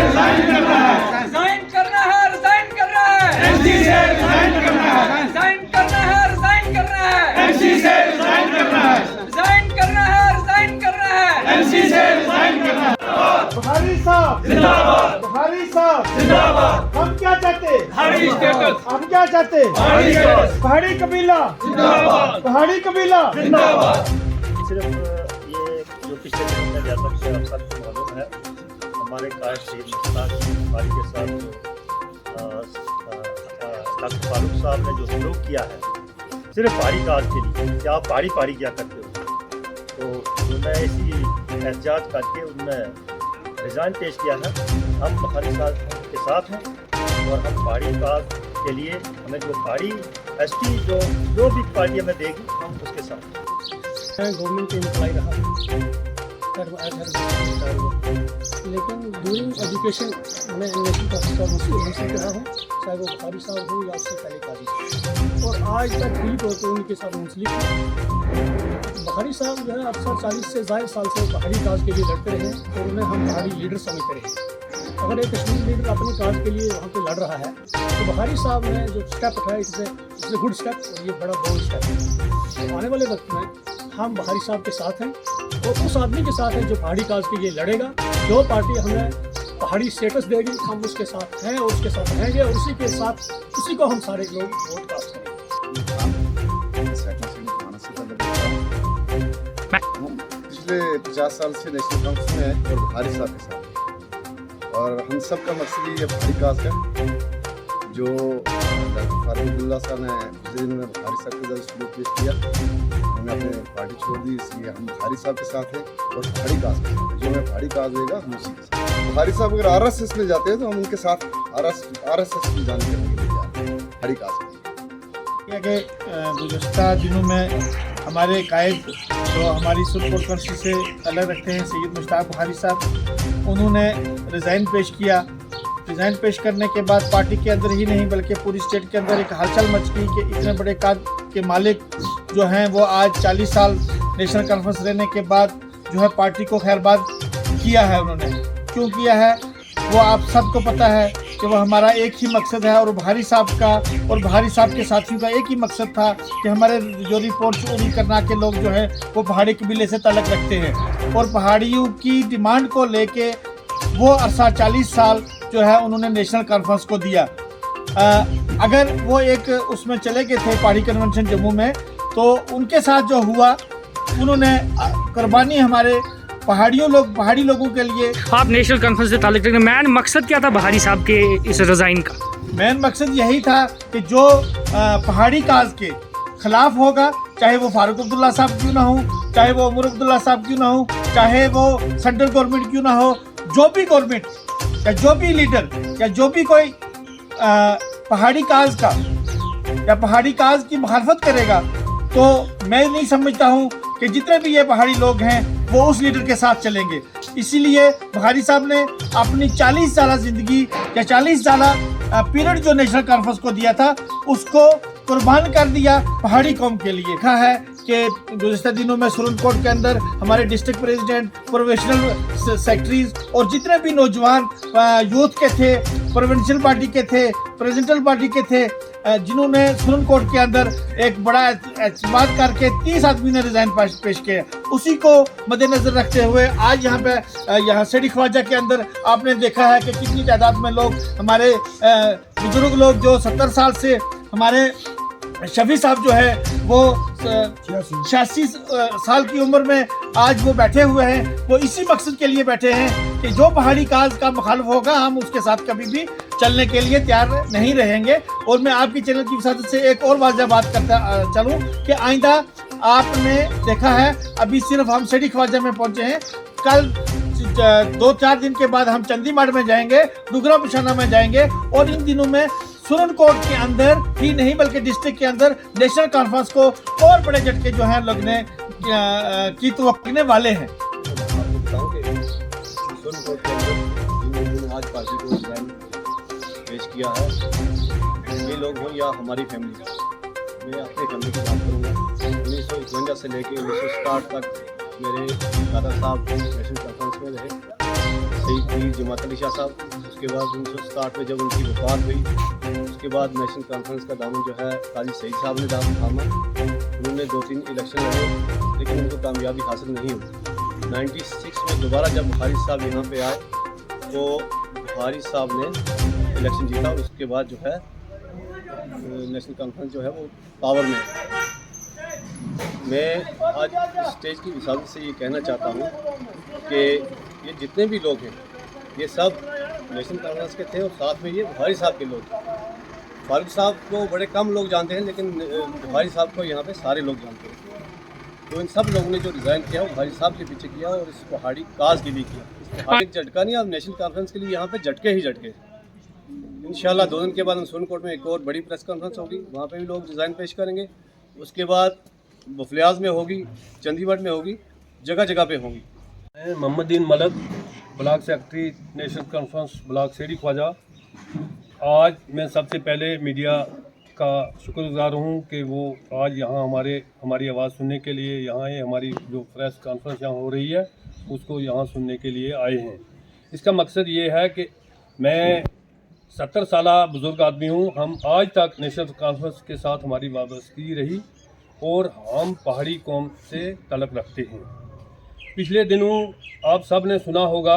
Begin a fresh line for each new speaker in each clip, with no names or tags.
Resign करना है,
resign करना है, रिजाइन करना है,
एमसी से रिजाइन करना है,
रिजाइन करना है, रिजाइन करना है,
एमसी से रिजाइन करना है,
रिजाइन करना है, रिजाइन करना है,
एमसी से रिजाइन करना है।
बुखारी साहब
जिंदाबाद,
बुखारी साहब
जिंदाबाद,
हम क्या चाहते?
पहाड़ी स्टेटस,
हम क्या चाहते?
पहाड़ी स्टेटस,
पहाड़ी कबीला
जिंदाबाद,
पहाड़ी कबीला
जिंदाबाद।
सिर्फ ये जो पिछले दिनों में व्यापक से आप सबको मालूम है, हमारे कायद शहीद मुश्ताक बुखारी के साथ जो डॉक्टर फारूक साहब ने जो सलूक किया है सिर्फ पहाड़ी काज के लिए कि आप पहाड़ी पहाड़ी क्या करते हो, तो उन्होंने इसी एहतजाज करके उन्होंने रिज़ाइन पेश किया है। हम बुखारी साहब के साथ हैं और हम पहाड़ी काज के लिए हमें जो पहाड़ी एसटी जो भी पार्टी हमें देगी हम उसके साथ हैं।
मैं गवर्नमेंट एम्प्लॉय रहा हूँ, लेकिन ड्यूरिंग एजुकेशन मैं नेशनल काउंसिल मुंसिफ रहा हूँ, चाहे वो बुखारी साहब हो या उससे पहले काजी, और आज तक भी तौर पर उनके साथ मुंसलिक हूँ। बुखारी साहब जो है अक्सर 40 से ज़्यादा साल से पहाड़ी काज के लिए लड़ते रहे और उन्हें हम पहाड़ी लीडर समझते रहे। अगर एक कश्मीरी लीडर अपने काज के लिए वहाँ पे लड़ रहा है तो बुखारी साहब ने जो स्टेप उठाया इट्स गुड स्टेप और ये बड़ा बोल्ड स्टेप है। तो आने वाले वक्त में हम बुखारी साहब के साथ हैं और उस आदमी के साथ हैं जो पहाड़ी काज के लिए लड़ेगा। जो पार्टी हमें पहाड़ी स्टेटस देगी हम उसके साथ हैं और उसके साथ रहेंगे और उसी के साथ उसी को हम सारे लोग वोट कास्ट करेंगे।
पिछले 50 साल से नेशनल काउंसिल में है और बुखारी साहब के साथ, और हम सब का मकसद ये बुखारी काज है। जो डॉक्टर फारूक साहब ने पिछले दिन में बुखारी साहब के साथ सलूक पेश किया, उन्होंने अपने पार्टी छोड़ दी, इसलिए हम बुखारी साहब के साथ हैं और पहाड़ी काज के साथ हैं। जो हमें पहाड़ी काज देगा हम उसी के साथ। बुखारी साहब अगर RSS में जाते हैं तो हम उनके साथ RSS में जाने के लिए जाते हैं पहाड़ी काज के लिए।
कि गुज़श्ता दिनों में हमारे कायद जो हमारी सुरकोट कंट्री से अलग रखते हैं सैयद मुश्ताक बुखारी साहब, उन्होंने रिज़ाइन पेश किया। रिज़ाइन पेश करने के बाद पार्टी के अंदर ही नहीं बल्कि पूरी स्टेट के अंदर एक हलचल मच गई कि इतने बड़े काज के मालिक जो हैं वो आज 40 साल नेशनल कॉन्फ्रेंस रहने के बाद जो है पार्टी को खैरबाद किया है। उन्होंने क्यों किया है वो आप सबको पता है कि वो हमारा एक ही मकसद है और बुखारी साहब का और बुखारी साहब के साथियों का एक ही मकसद था कि हमारे जो रिपोर्ट चोरी करना के लोग जो है वो पहाड़ी कबीले से ताल्लुक़ रखते हैं और पहाड़ियों की डिमांड को लेके वो अरसा 40 साल जो है उन्होंने नेशनल कॉन्फ्रेंस को दिया। अगर वो एक उसमें चले गए थे पहाड़ी कन्वेंशन जम्मू में, तो उनके साथ जो हुआ उन्होंने कुर्बानी हमारे पहाड़ी लोगों के लिए।
आप नेशनल कॉन्फ्रेंस से ताल्लुक़ रखते हैं, मेन मकसद क्या था बुखारी साहब के इस रिज़ाइन का?
मेन मकसद यही था कि जो पहाड़ी काज के खिलाफ होगा, चाहे वो फारूक अब्दुल्ला साहब क्यों ना हो, चाहे वो उमर अब्दुल्ला साहब क्यों ना हो, चाहे वो सेंट्रल गवर्नमेंट क्यों ना हो, जो भी गवर्नमेंट या जो भी लीडर या जो भी कोई पहाड़ी काज का या पहाड़ी काज की मुखालफत करेगा, तो मैं नहीं समझता हूँ कि जितने भी ये पहाड़ी लोग हैं वो उस लीडर के साथ चलेंगे। इसीलिए बुखारी साहब ने अपनी 40 साल ज़िंदगी या 40 साल पीरियड जो नेशनल कॉन्फ्रेंस को दिया था उसको कुर्बान कर दिया पहाड़ी कौम के लिए। कहा है कि गुज़श्ता दिनों में सुरनकोट के अंदर हमारे डिस्ट्रिक्ट प्रेसिडेंट, प्रोविंशियल सेक्रेटरीज और जितने भी नौजवान यूथ के थे, प्रोविंशियल पार्टी के थे, प्रेसिडेंटल पार्टी के थे, जिन्होंने सुरनकोट के अंदर एक बड़ा एतमाद करके 30 आदमी ने रिज़ाइन पेश किया। उसी को मद्देनजर रखते हुए आज यहाँ सेठी ख्वाजा के अंदर आपने देखा है कि कितनी तादाद में लोग हमारे बुजुर्ग लोग जो 70 साल से हमारे शफी साहब जो है वो 86 साल की उम्र में आज वो बैठे हुए हैं। वो इसी मकसद के लिए बैठे हैं कि जो पहाड़ी काज का मुखालिफ होगा हम उसके साथ कभी भी चलने के लिए तैयार नहीं रहेंगे। और मैं आपकी चैनल की वसादत से एक और वाज़ेह बात करता चलूँ कि आइंदा आपने देखा है अभी सिर्फ हम सेठी ख्वाजा में पहुँचे हैं, कल 2-4 दिन के बाद हम चंदीमाड़ में जाएंगे, डुगरा पिशाना में जाएंगे और इन दिनों में सुरनकोट के अंदर ही नहीं बल्कि डिस्ट्रिक्ट के अंदर नेशनल कॉन्फ्रेंस को और बड़े झटके जो हैं लगने की तवक्कुने वाले हैं।
सुरनकोट के अंदर जिन्होंने आज पार्टी को रिज़ाइन पेश किया है, ये लोग हों या हमारी फैमिली, मैं अपनी फैमिली की बात करूँगा। 1951 से लेकर 1960 तक मेरे दादा साहब नेशनल कॉन्फ्रेंस में रहे।
शहीद पीर जमात अली शाह साहब। उसके बाद 1967 में जब उनकी वफात हुई, उसके बाद नेशनल कॉन्फ्रेंस का दामन जो है काजी सईद साहब ने थामा। उन्होंने 2-3 इलेक्शन लड़े, लेकिन उनको कामयाबी हासिल नहीं हुई। 96 में दोबारा जब बुखारी साहब यहाँ पे आए तो बुखारी साहब ने इलेक्शन जीता, और उसके बाद जो है नेशनल कॉन्फ्रेंस जो है वो पावर में है। मैं आज स्टेज की विसावत से ये कहना चाहता हूँ कि ये जितने भी लोग हैं ये सब नेशनल कॉन्फ्रेंस के थे, और साथ में ये बुखारी साहब के लोग थे। फारूक साहब को बड़े कम लोग जानते हैं, लेकिन बुखारी साहब को यहाँ पे सारे लोग जानते हैं। तो इन सब लोगों ने जो रिज़ाइन किया वो बुखारी साहब के पीछे किया, और इस पहाड़ी काज के लिए किया। इस पहाड़ी झटका नहीं, अब नेशनल कॉन्फ्रेंस के लिए यहाँ पे झटके ही झटके। इंशाल्लाह 2 दिन के बाद सुप्रीम कोर्ट में एक और बड़ी प्रेस कॉन्फ्रेंस होगी, वहाँ पे भी लोग डिज़ाइन पेश करेंगे। उसके बाद बुफलियाज में होगी, चंडीगढ़ में होगी, जगह जगह पे होगी।
मैं Mohammadin Malak, block secretary National Conference block Seri Khwaja. आज मैं सबसे पहले मीडिया का शुक्रगुजार हूँ कि वो आज यहाँ हमारी आवाज़ सुनने के लिए यहाँ आए। हमारी जो प्रेस कॉन्फ्रेंस यहाँ हो रही है उसको यहाँ सुनने के लिए आए हैं। इसका मकसद ये है कि मैं 70 साला बुज़ुर्ग आदमी हूँ। हम आज तक नेशनल कॉन्फ्रेंस के साथ हमारी वाबस्तगी रही, और हम पहाड़ी कौम से तल्लुक़ रखते हैं। पिछले दिनों आप सब ने सुना होगा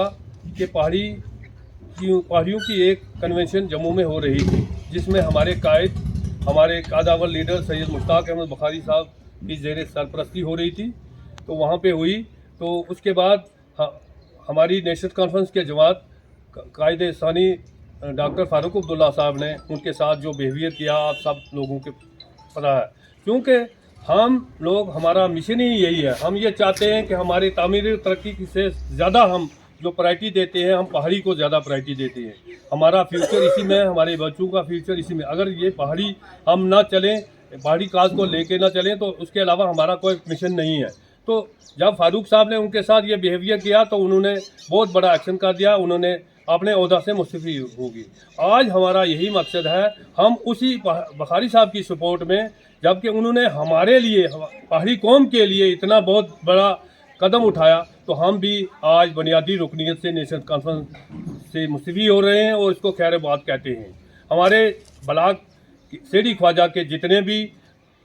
कि पहाड़ियों की एक कन्वेंशन जम्मू में हो रही थी, जिसमें हमारे कादावर लीडर सैयद मुश्ताक अहमद बुखारी साहब की ज़ेर सरपरस्ती हो रही थी। तो वहाँ पे हुई, तो उसके बाद हमारी नेशनल कॉन्फ्रेंस के जमात कायदे सानी डॉक्टर फारूक अब्दुल्ला साहब ने उनके साथ जो बिहेवियर किया आप सब लोगों के पता है। क्योंकि हम लोग, हमारा मिशन ही यही है, हम ये चाहते हैं कि हमारी तामीर तरक्की से ज़्यादा हम जो प्रायोरिटी देते हैं, हम पहाड़ी को ज़्यादा प्रायोरिटी देते हैं। हमारा फ्यूचर इसी में है, हमारे बच्चों का फ्यूचर इसी में। अगर ये पहाड़ी हम ना चलें, पहाड़ी काज को लेके ना चलें, तो उसके अलावा हमारा कोई मिशन नहीं है। तो जब फारूक साहब ने उनके साथ ये बिहेवियर किया तो उन्होंने बहुत बड़ा एक्शन कर दिया, उन्होंने अपने ओहदा से मुस्तफ़ी होगी। आज हमारा यही मकसद है, हम उसी बुखारी साहब की सपोर्ट में, जबकि उन्होंने हमारे लिए, पहाड़ी कौम के लिए इतना बहुत बड़ा कदम उठाया, तो हम भी आज बुनियादी रुकनीत से नेशनल कॉन्फ्रेंस से मुस्तफ़ी हो रहे हैं, और इसको खैर बात कहते हैं। हमारे ब्लॉक सेरी ख्वाजा के जितने भी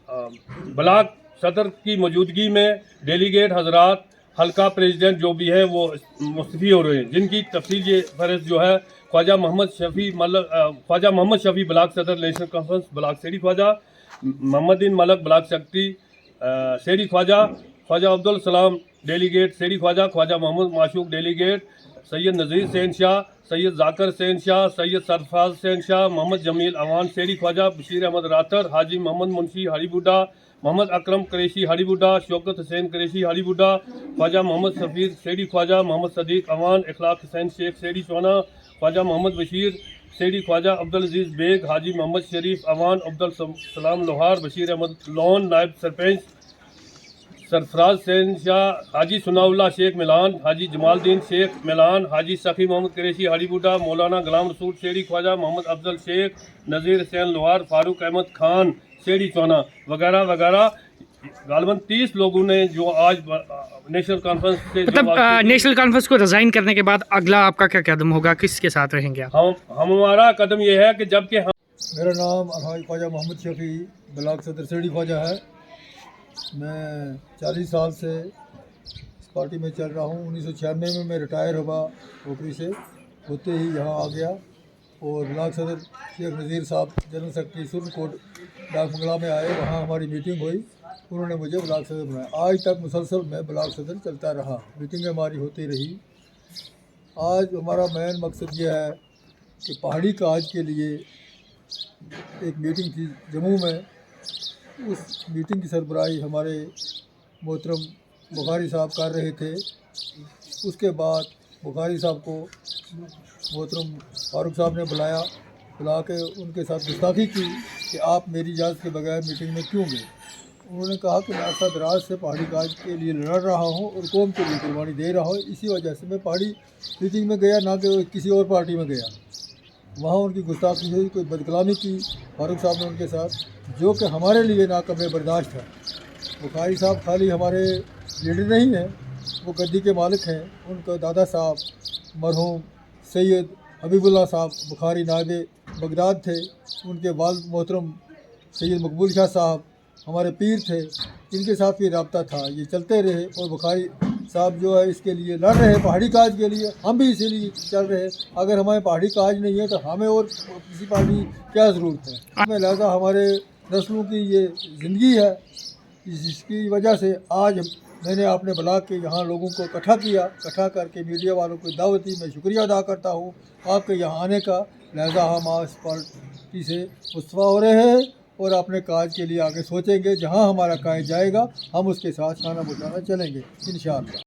ब्लॉक सदर की मौजूदगी में डेलीगेट हजरात, हल्का प्रेसिडेंट जो भी है वो मुस्तफ़ी हो रहे हैं, जिनकी तफसील ये फहरिस्त जो है ख्वाजा मोहम्मद शफ़ी ब्लॉक सदर national Conference block Seri Khwaja, Mohammedan Malak block secretary सेरी ख्वाजा, ख्वाजा अब्दुल सलाम डेलीगेट सेरी ख्वाजा, ख्वाजा मोहम्मद माशूक डेलीगेट, सैयद नज़ीर सैन शाह, सैयद जाकर सैन शाह, सैयद सरफराज सैन शाह, मोहम्मद जमील अवान सेरी ख्वाजा, बशीर अहमद रातर, हाजी मोहम्मद मुंशी हारीबुड्डा, मोहम्मद अकरम कुरैशी हारीबुड्डा, शौकत हुसैन कुरैशी हारीबुड्डा, ख्वाजा मोहम्मद सफ़ीर सेरी ख्वाजा, मोहम्मद सदीक अवान, इखलाक हुसैन शेख सेरी चौना, ख्वाजा मोहम्मद बशीर सेरी ख्वाजा, अब्दुल अजीज़ बेग, हाजी मोहम्मद शरीफ अवान, अब्दुल सलाम लोहार, बशीर अहमद लोन नायब सरपंच, सरफराज सैन शाह, हाजी सुनाउल्ला शेख मिलान, हाजी जमालदीन शेख मिलान, हाजी सफ़ी मोहम्मद कुरैशी हारीबुड्डा, मौलाना गुलाम रसूल सेरी ख्वाजा, मोहम्मद अफजल शेख, नज़ीर हुसैन लोहार, फारूक अहमद खान सेरी चौना वगैरह वगैरह। गालबन 30 लोगों ने जो आज नेशनल कॉन्फ्रेंस से,
मतलब नेशनल कॉन्फ्रेंस को रिजाइन करने के बाद अगला आपका क्या कदम होगा, किसके साथ रहेंगे आप?
हमारा कदम ये है कि जबकि
मेरा नाम अलहाज ख्वाजा मोहम्मद शफ़ी ब्लॉक सदर सेरी ख्वाजा है। मैं 40 साल से इस पार्टी में चल रहा हूँ। 1996 में मैं रिटायर हुआ नौकरी से, होते ही यहाँ आ गया, और ब्लॉक सदर शेख नज़ीर साहब जनरल सेक्रेटरी सुप्रीम कोर्ट डाक बंगला में आए, वहाँ हमारी मीटिंग हुई, उन्होंने मुझे ब्लॉक सदर बनाया। आज तक मुसलसल मैं ब्लॉक सदर चलता रहा, मीटिंगें हमारी होती रही। आज हमारा मेन मकसद ये है कि पहाड़ी काज के लिए एक मीटिंग थी जम्मू में, उस मीटिंग की सरबराही हमारे मोहतरम बुखारी साहब कर रहे थे। उसके बाद बुखारी साहब को मोहतरम फारूक साहब ने बुला के उनके साथ गुस्ताखी की कि आप मेरी इजाज़त के बगैर मीटिंग में क्यों गए। उन्होंने कहा कि मैं अरसा दराज से पहाड़ी काज के लिए लड़ रहा हूँ और कौम के लिए कुर्बानी दे रहा हूँ, इसी वजह से मैं पहाड़ी मीटिंग में गया, ना कि किसी और पार्टी में गया। वहाँ उनकी गुस्ताखी हुई, कोई बदकलामी की फारूक साहब ने उनके साथ, जो कि हमारे लिए नाकाबिल बर्दाश्त है। बुखारी साहब खाली हमारे लीडर नहीं हैं, वो गद्दी के मालिक हैं। उनका दादा साहब मरहूम सैयद हबीबुल्लाह साहब बुखारी नायब बगदाद थे, उनके वालिद मोहतरम सैयद मकबूल शाह साहब हमारे पीर थे, इनके साथ भी रब्ता था, ये चलते रहे। और बुखारी साहब जो है इसके लिए लड़ रहे पहाड़ी काज के लिए, हम भी इसीलिए चल रहे। अगर हमारे पहाड़ी काज नहीं है तो हमें और किसी पार्टी क्या ज़रूरत है। हमें लिहाजा हमारे नस्लों की ये ज़िंदगी है, जिसकी वजह से आज मैंने अपने ब्लॉक के यहाँ लोगों को इकट्ठा करके मीडिया वालों को दावत दी। मैं शुक्रिया अदा करता हूँ आपके यहाँ आने का। लिहाजा हम आज इस पार्टी से मुस्तफ़ा हो रहे हैं और अपने काज के लिए आगे सोचेंगे। जहाँ हमारा काज जाएगा हम उसके साथ खाना बुझाना चलेंगे इंशाअल्लाह।